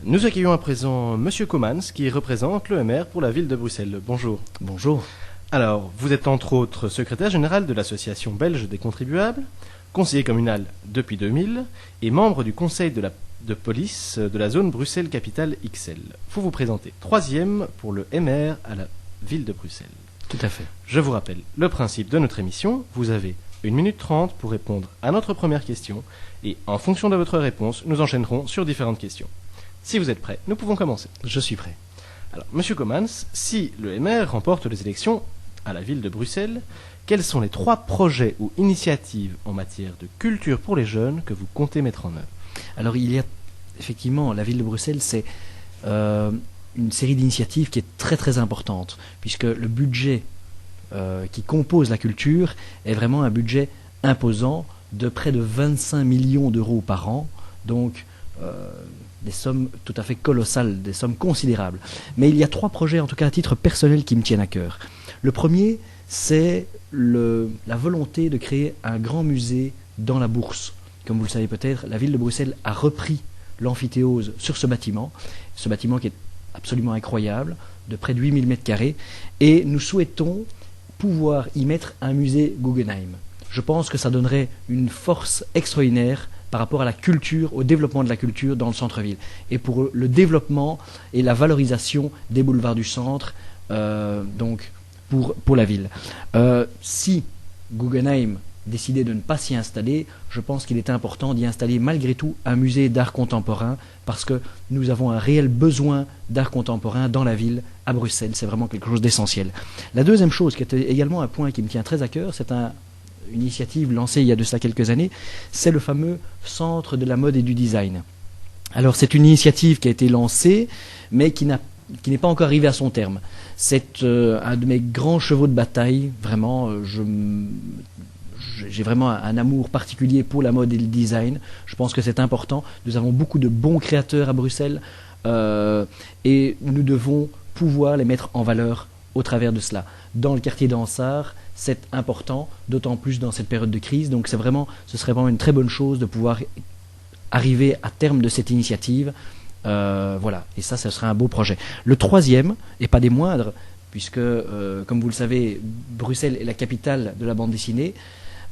Nous accueillons à présent Monsieur Comans qui représente l'EMR pour la ville de Bruxelles. Bonjour. Bonjour. Alors, vous êtes entre autres secrétaire général de l'Association belge des contribuables, conseiller communal depuis 2000 et membre du conseil de police de la zone Bruxelles-Capitale XL. Vous vous présentez troisième pour le MR à la ville de Bruxelles. Tout à fait. Je vous rappelle le principe de notre émission. Vous avez 1 minute 30 pour répondre à notre première question et en fonction de votre réponse, nous enchaînerons sur différentes questions. Si vous êtes prêts, nous pouvons commencer. Je suis prêt. Alors, Monsieur Comans, si le MR remporte les élections à la ville de Bruxelles, quels sont les 3 projets ou initiatives en matière de culture pour les jeunes que vous comptez mettre en œuvre? Alors il y a effectivement, la ville de Bruxelles, c'est une série d'initiatives qui est très très importante, puisque le budget qui compose la culture est vraiment un budget imposant de près de 25 millions d'euros par an, donc des sommes tout à fait colossales, des sommes considérables. Mais il y a 3 projets, en tout cas à titre personnel, qui me tiennent à cœur. Le premier, c'est la volonté de créer un grand musée dans la Bourse. Comme vous le savez peut-être, la ville de Bruxelles a repris l'amphithéose sur ce bâtiment qui est absolument incroyable, de près de 8000 m², et nous souhaitons pouvoir y mettre un musée Guggenheim. Je pense que ça donnerait une force extraordinaire par rapport à la culture, au développement de la culture dans le centre-ville, et pour le développement et la valorisation des boulevards du centre, donc pour la ville. Si Guggenheim décidait de ne pas s'y installer, je pense qu'il est important d'y installer malgré tout un musée d'art contemporain, parce que nous avons un réel besoin d'art contemporain dans la ville, à Bruxelles. C'est vraiment quelque chose d'essentiel. La deuxième chose, qui est également un point qui me tient très à cœur, c'est une initiative lancée il y a de cela quelques années, c'est le fameux Centre de la mode et du design. Alors c'est une initiative qui a été lancée, mais qui n'est pas encore arrivée à son terme. C'est un de mes grands chevaux de bataille, vraiment, j'ai vraiment un amour particulier pour la mode et le design. Je pense que c'est important. Nous avons beaucoup de bons créateurs à Bruxelles et nous devons pouvoir les mettre en valeur au travers de cela. Dans le quartier d'Ansart, c'est important, d'autant plus dans cette période de crise. Donc ce serait vraiment une très bonne chose de pouvoir arriver à terme de cette initiative. Voilà, et ça, ce serait un beau projet. Le troisième, et pas des moindres, puisque, comme vous le savez, Bruxelles est la capitale de la bande dessinée,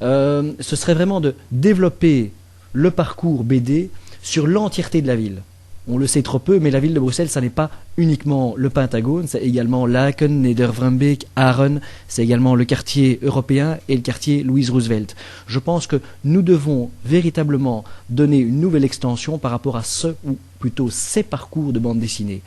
ce serait vraiment de développer le parcours BD sur l'entièreté de la ville. On le sait trop peu, mais la ville de Bruxelles, ça n'est pas uniquement le Pentagone, c'est également Laken, Neder-Vrumbeek, Aren, c'est également le quartier européen et le quartier Louise Roosevelt. Je pense que nous devons véritablement donner une nouvelle extension par rapport à ou plutôt ces parcours de bande dessinée.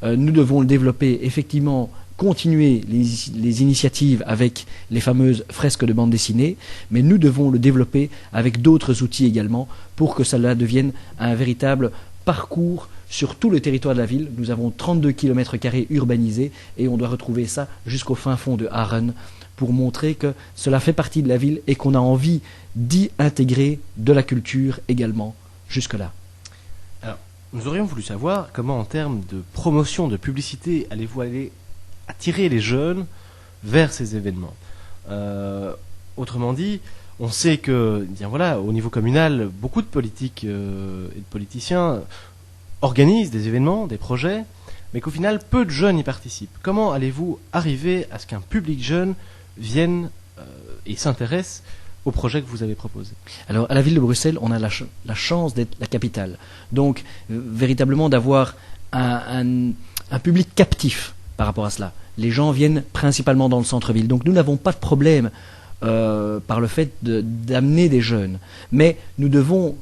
Nous devons le développer, effectivement, continuer les initiatives avec les fameuses fresques de bande dessinée, mais nous devons le développer avec d'autres outils également pour que cela devienne un véritable parcours sur tout le territoire de la ville. Nous avons 32 km² urbanisés et on doit retrouver ça jusqu'au fin fond de Aren pour montrer que cela fait partie de la ville et qu'on a envie d'y intégrer de la culture également jusque-là. Alors, nous aurions voulu savoir comment, en termes de promotion, de publicité, allez-vous aller attirer les jeunes vers ces événements. Autrement dit, on sait que, bien voilà, au niveau communal, beaucoup de politiques et de politiciens organisent des événements, des projets, mais qu'au final, peu de jeunes y participent. Comment allez-vous arriver à ce qu'un public jeune vienne et s'intéresse au projet que vous avez proposé? Alors, à la ville de Bruxelles, on a la chance d'être la capitale. Donc, véritablement d'avoir un public captif par rapport à cela. Les gens viennent principalement dans le centre-ville. Donc, nous n'avons pas de problème par le fait d'amener des jeunes. Mais nous devons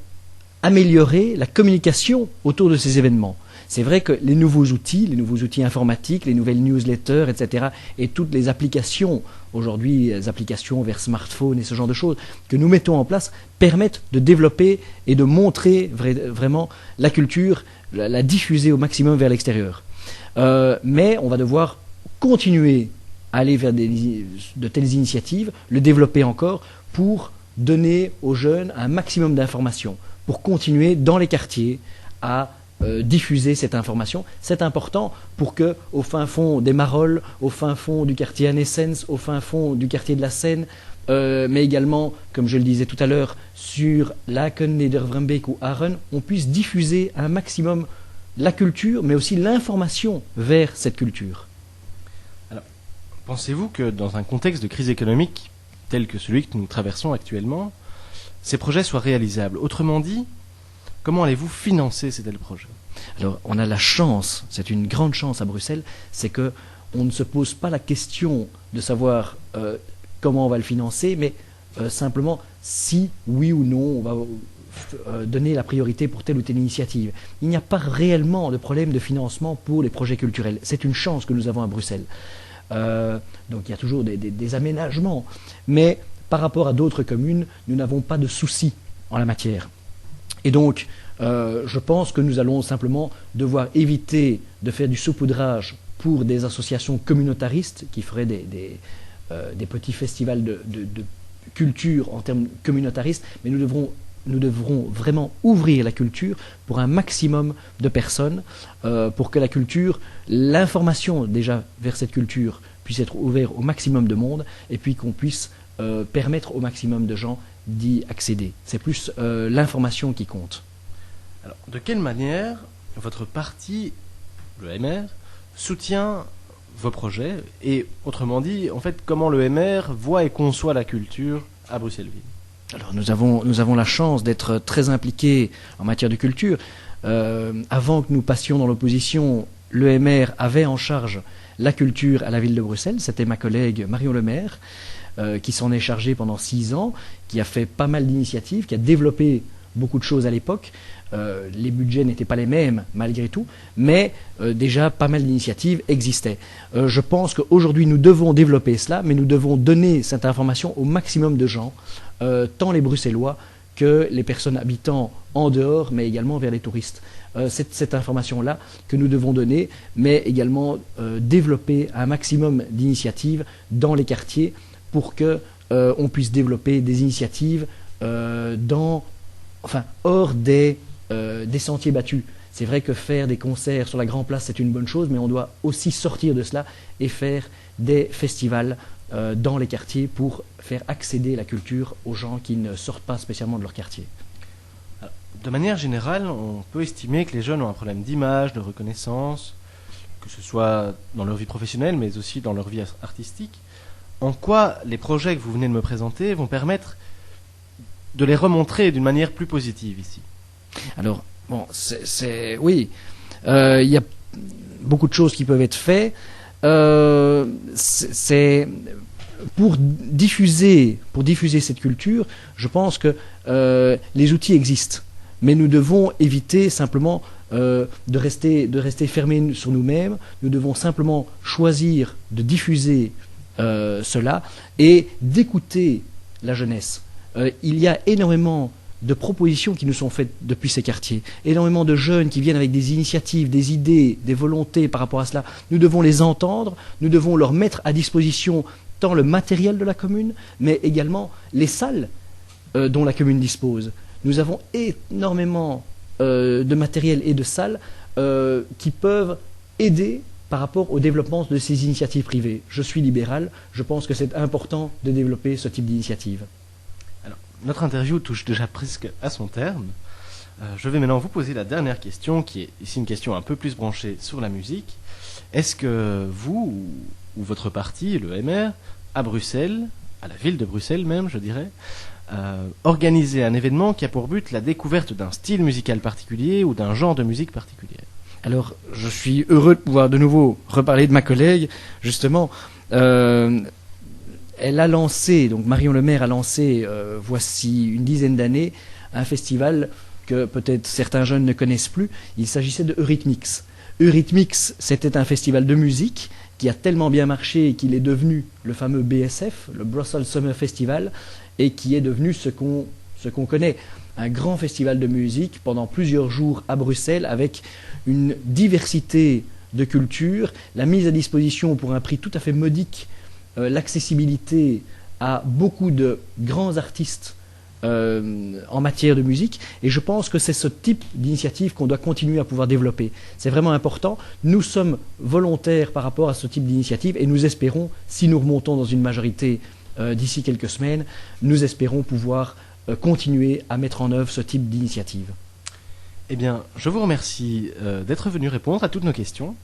améliorer la communication autour de ces événements. C'est vrai que les nouveaux outils informatiques, les nouvelles newsletters, etc., et toutes les applications, aujourd'hui, les applications vers smartphone et ce genre de choses, que nous mettons en place, permettent de développer et de montrer vraiment la culture, la diffuser au maximum vers l'extérieur. Mais on va devoir continuer à aller vers de telles initiatives, le développer encore, pour donner aux jeunes un maximum d'informations, pour continuer dans les quartiers à diffuser cette information. C'est important pour que, au fin fond des Marolles, au fin fond du quartier Anessens, au fin fond du quartier de la Seine, mais également, comme je le disais tout à l'heure, sur Laken, Neder-Vrumbeek ou Aren, on puisse diffuser un maximum la culture, mais aussi l'information vers cette culture. Alors, pensez-vous que dans un contexte de crise économique tel que celui que nous traversons actuellement, ces projets soient réalisables? Autrement dit, comment allez-vous financer ces tels projets? Alors, on a la chance, c'est une grande chance à Bruxelles, c'est que on ne se pose pas la question de savoir comment on va le financer, mais simplement si, oui ou non, on va donner la priorité pour telle ou telle initiative. Il n'y a pas réellement de problème de financement pour les projets culturels. C'est une chance que nous avons à Bruxelles. Donc il y a toujours des aménagements, mais par rapport à d'autres communes, nous n'avons pas de soucis en la matière. Et donc, je pense que nous allons simplement devoir éviter de faire du saupoudrage pour des associations communautaristes qui feraient des petits festivals de culture en termes communautaristes, mais nous devrons vraiment ouvrir la culture pour un maximum de personnes, pour que la culture, l'information déjà vers cette culture puisse être ouverte au maximum de monde, et puis qu'on puisse permettre au maximum de gens d'y accéder. C'est plus l'information qui compte. Alors, de quelle manière votre parti, le MR, soutient vos projets? Et autrement dit, en fait, comment le MR voit et conçoit la culture à Bruxelles-Ville? Alors nous avons la chance d'être très impliqués en matière de culture. Avant que nous passions dans l'opposition, le MR avait en charge la culture à la ville de Bruxelles. C'était ma collègue Marion Lemaire qui s'en est chargée pendant 6 ans, qui a fait pas mal d'initiatives, qui a développé beaucoup de choses à l'époque. Les budgets n'étaient pas les mêmes malgré tout, mais déjà pas mal d'initiatives existaient. Je pense qu'aujourd'hui nous devons développer cela, mais nous devons donner cette information au maximum de gens, tant les Bruxellois que les personnes habitant en dehors, mais également vers les touristes. C'est cette information-là que nous devons donner, mais également développer un maximum d'initiatives dans les quartiers pour que on puisse développer des initiatives hors des sentiers battus. C'est vrai que faire des concerts sur la Grand Place, c'est une bonne chose, mais on doit aussi sortir de cela et faire des festivals dans les quartiers pour faire accéder la culture aux gens qui ne sortent pas spécialement de leur quartier. Alors, de manière générale, on peut estimer que les jeunes ont un problème d'image, de reconnaissance, que ce soit dans leur vie professionnelle, mais aussi dans leur vie artistique. En quoi les projets que vous venez de me présenter vont permettre de les remontrer d'une manière plus positive ici? Alors, bon, oui, il y a beaucoup de choses qui peuvent être faites. Pour diffuser cette culture, je pense que les outils existent, mais nous devons éviter simplement de rester fermés sur nous-mêmes. Nous devons simplement choisir de diffuser cela et d'écouter la jeunesse. Il y a énormément de propositions qui nous sont faites depuis ces quartiers, énormément de jeunes qui viennent avec des initiatives, des idées, des volontés par rapport à cela. Nous devons les entendre, nous devons leur mettre à disposition tant le matériel de la commune, mais également les salles dont la commune dispose. Nous avons énormément de matériel et de salles qui peuvent aider par rapport au développement de ces initiatives privées. Je suis libéral, je pense que c'est important de développer ce type d'initiative. Alors, notre interview touche déjà presque à son terme. Je vais maintenant vous poser la dernière question, qui est ici une question un peu plus branchée sur la musique. Est-ce que vous, ou votre parti, le MR, à Bruxelles, à la ville de Bruxelles même, je dirais, organisez un événement qui a pour but la découverte d'un style musical particulier ou d'un genre de musique particulière? Alors, je suis heureux de pouvoir de nouveau reparler de ma collègue. Justement, elle a lancé, donc Marion Lemaire a lancé, voici une dizaine d'années, un festival que peut-être certains jeunes ne connaissent plus. Il s'agissait de Eurythmics. Eurythmics, c'était un festival de musique qui a tellement bien marché qu'il est devenu le fameux BSF, le Brussels Summer Festival, et qui est devenu ce qu'on connaît. Un grand festival de musique pendant plusieurs jours à Bruxelles avec une diversité de cultures, la mise à disposition pour un prix tout à fait modique, l'accessibilité à beaucoup de grands artistes en matière de musique, et je pense que c'est ce type d'initiative qu'on doit continuer à pouvoir développer. C'est vraiment important. Nous sommes volontaires par rapport à ce type d'initiative et nous espérons, si nous remontons dans une majorité d'ici quelques semaines, nous espérons pouvoir continuer à mettre en œuvre ce type d'initiative. Eh bien, je vous remercie d'être venu répondre à toutes nos questions.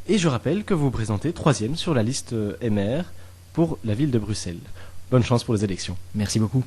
Et je rappelle que vous vous présentez 3e sur la liste MR pour la ville de Bruxelles. Bonne chance pour les élections. Merci beaucoup.